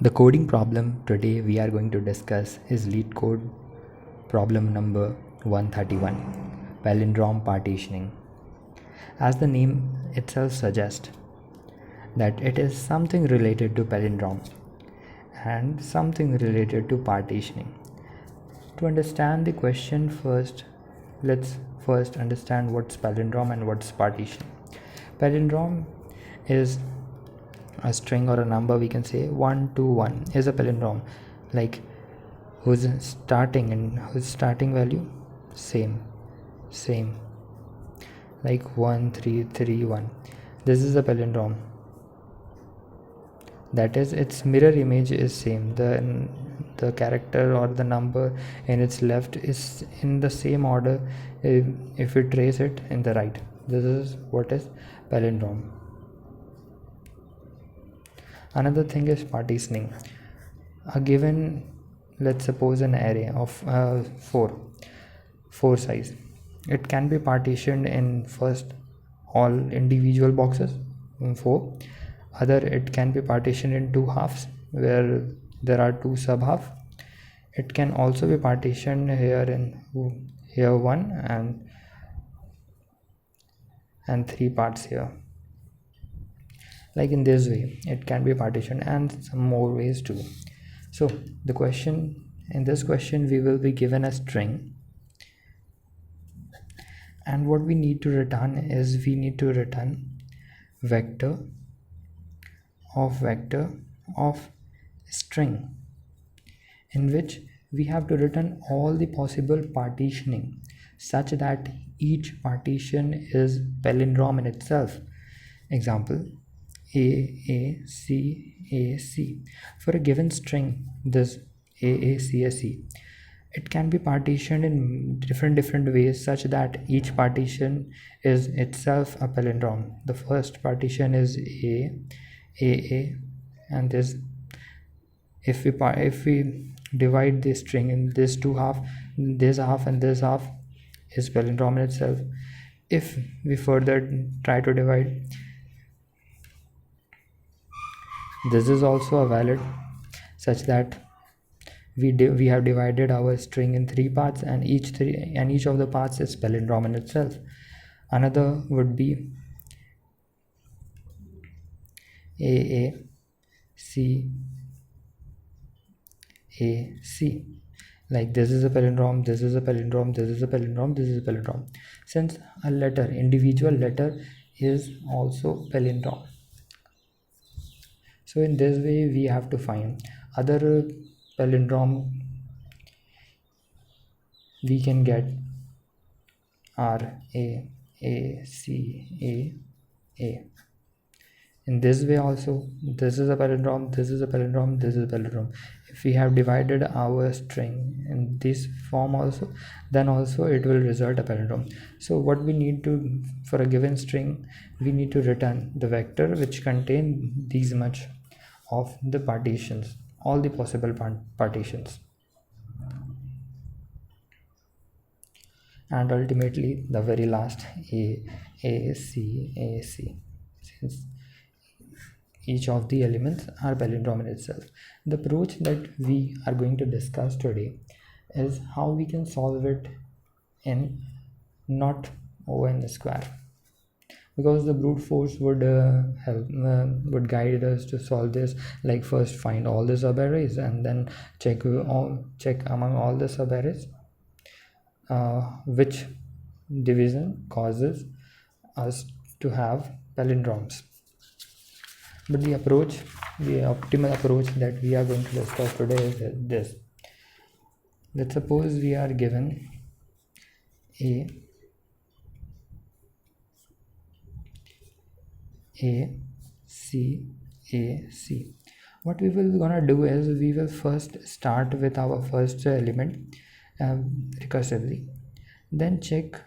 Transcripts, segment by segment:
The coding problem today we are going to discuss is LeetCode problem number 131, Palindrome partitioning. As the name itself suggests, that it is something related to palindrome and something related to partitioning. To understand the question first, let's first understand what's palindrome and what's partition. Palindrome is a string or a number, we can say 121 is a palindrome, like whose starting value same like 1331. This is a palindrome, that is its mirror image is same. The character or the number in its left is in the same order if we trace it in the right. This is what is palindrome. Another thing is partitioning. A given, let's suppose an array of four size, it can be partitioned in first all individual boxes, 4. Other, it can be partitioned in two halves where there are two sub half. It can also be partitioned here 1 and 3 parts here. Like in this way it can be partitioned, and some more ways too. So in this question we will be given a string, and what we need to return is we need to return vector of string, in which we have to return all the possible partitioning such that each partition is palindrome in itself. Example, AACAC. For a given string, this AACAC, it can be partitioned in different ways such that each partition is itself a palindrome. The first partition is AA, and this, if we divide this string in this two half, this half and this half is palindrome in itself. If we further try to divide, this is also a valid, such that we have divided our string in 3 parts, and each of the parts is palindrome in itself. Another would be AACAC. Like this is a palindrome, this is a palindrome, this is a palindrome, this is a palindrome. Since a letter, individual letter, is also palindrome, so in this way we have to find other palindrome. We can get RAACAA. In this way also, this is a palindrome, this is a palindrome, this is a palindrome. If we have divided our string in this form also, then also it will result a palindrome. So what we need to, for a given string, we need to return the vector which contain these much of the partitions, all the possible partitions, and ultimately the very last AACAC, since each of the elements are palindrome in itself. The approach that we are going to discuss today is how we can solve it in not O n square, because the brute force would guide us to solve this. Like first find all the subarrays and then check among all the subarrays which division causes us to have palindromes. But the optimal approach that we are going to discuss today is this. Let's suppose we are given ACAC. What we will gonna do is we will first start with our first element recursively, then check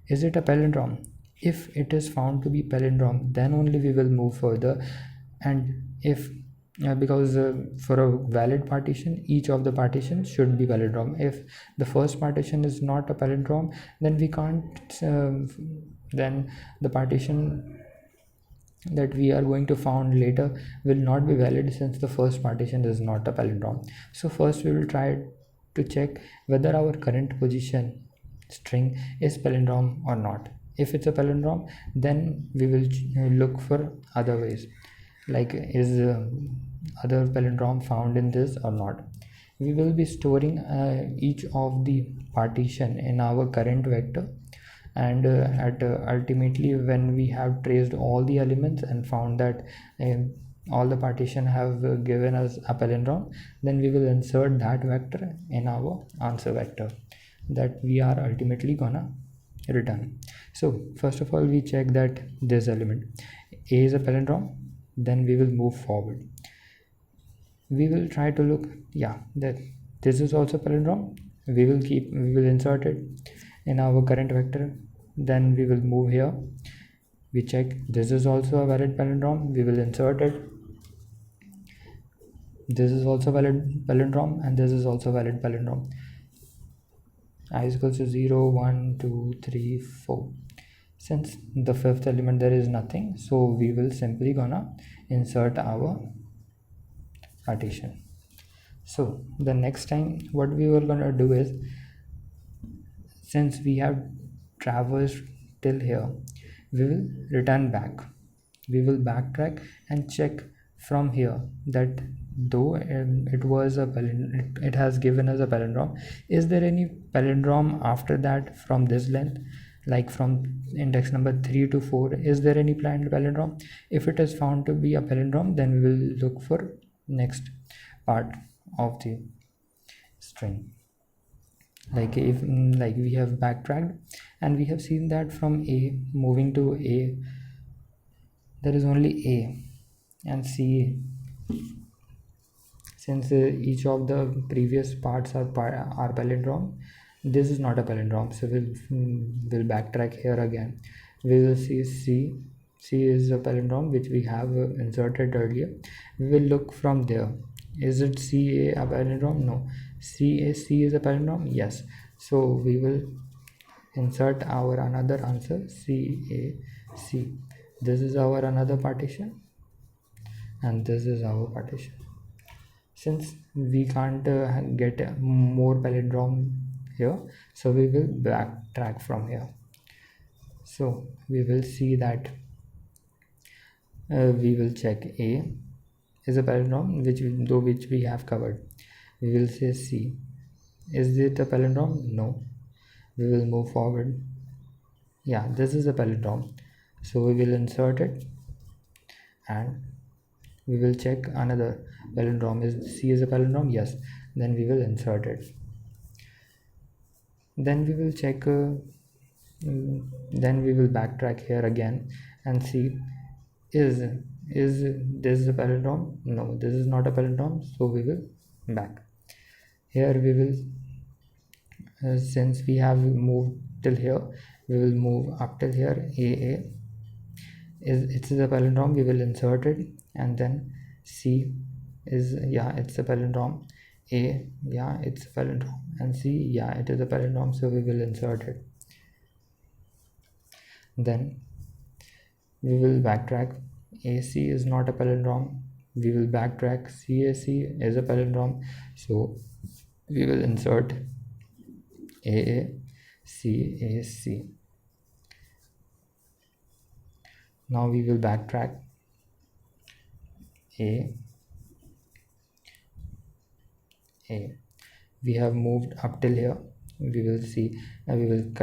is it a palindrome. If it is found to be palindrome, then only we will move further. And if because for a valid partition, each of the partitions should be palindrome. If the first partition is not a palindrome, then we can't then the partition that we are going to found later will not be valid, since the first partition is not a palindrome. So first we will try to check whether our current position string is palindrome or not. If it's a palindrome, then we will look for other ways, like is other palindrome found in this or not. We will be storing each of the partition in our current vector, and ultimately when we have traced all the elements and found that all the partition have given us a palindrome, then we will insert that vector in our answer vector that we are ultimately gonna return. So first of all, we check that this element A is a palindrome, then we will move forward. We will try to look, yeah, that this is also palindrome. We will insert it in our current vector, then we will move here. We check this is also a valid palindrome, we will insert it. This is also valid palindrome, and this is also valid palindrome. I is equals to 0, 1, 2, 3, 4. Since the fifth element there is nothing, so we will simply gonna insert our partition. So the next time what we were gonna do is, since we have traversed till here, we will return back. We will backtrack and check from here that though it was it has given us a palindrome, is there any palindrome after that from this length, like from index number 3 to 4, is there any planned palindrome? If it is found to be a palindrome, then we will look for next part of the string. Like if we have backtracked and we have seen that from A moving to A, there is only A and C. Since each of the previous parts are palindrome, this is not a palindrome, so we'll backtrack here again. We will see C is a palindrome which we have inserted earlier. We will look from there. Is it C a palindrome? No. C is a palindrome? Yes. So we will insert our another answer, C. This is our another partition, and this is our partition. Since we can't get more palindrome here, so we will backtrack from here. So we will see that we will check A is a palindrome which we have covered. We will say C. Is it a palindrome? No. We will move forward. Yeah, this is a palindrome, so we will insert it, and we will check another palindrome. Is C is a palindrome? Yes. Then we will insert it. Then we will check then we will backtrack here again and see is this a palindrome? No, this is not a palindrome, so we will back. Here we will since we have moved till here, we will move up till here. A it is a palindrome, we will insert it, and then C is, yeah, it's a palindrome. A, yeah, it's a palindrome, and C, yeah, it is a palindrome, so we will insert it. Then we will backtrack. AC is not a palindrome, we will backtrack. CAC is a palindrome, so we will insert AACAC. Now we will backtrack. A. We have moved up till here. We will see. We will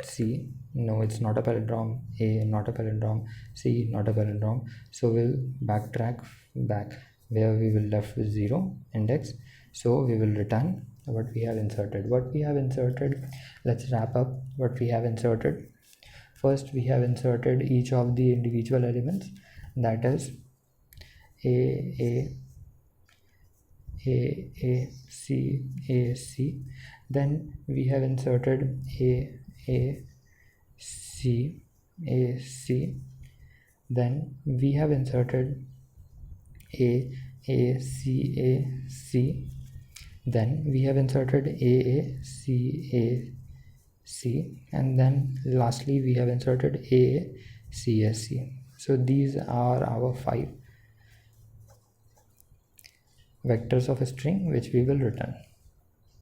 see. No, it's not a palindrome. A, not a palindrome. C, not a palindrome. So we'll backtrack back where we will left with 0 index. So we will return what we have inserted. Let's wrap up what we have inserted. First, we have inserted each of the individual elements, that is A, C. Then we have inserted A, C. Then we have inserted A, C. Then we have inserted A, C. And then lastly we have inserted A, C. So these are our 5 vectors of a string which we will return.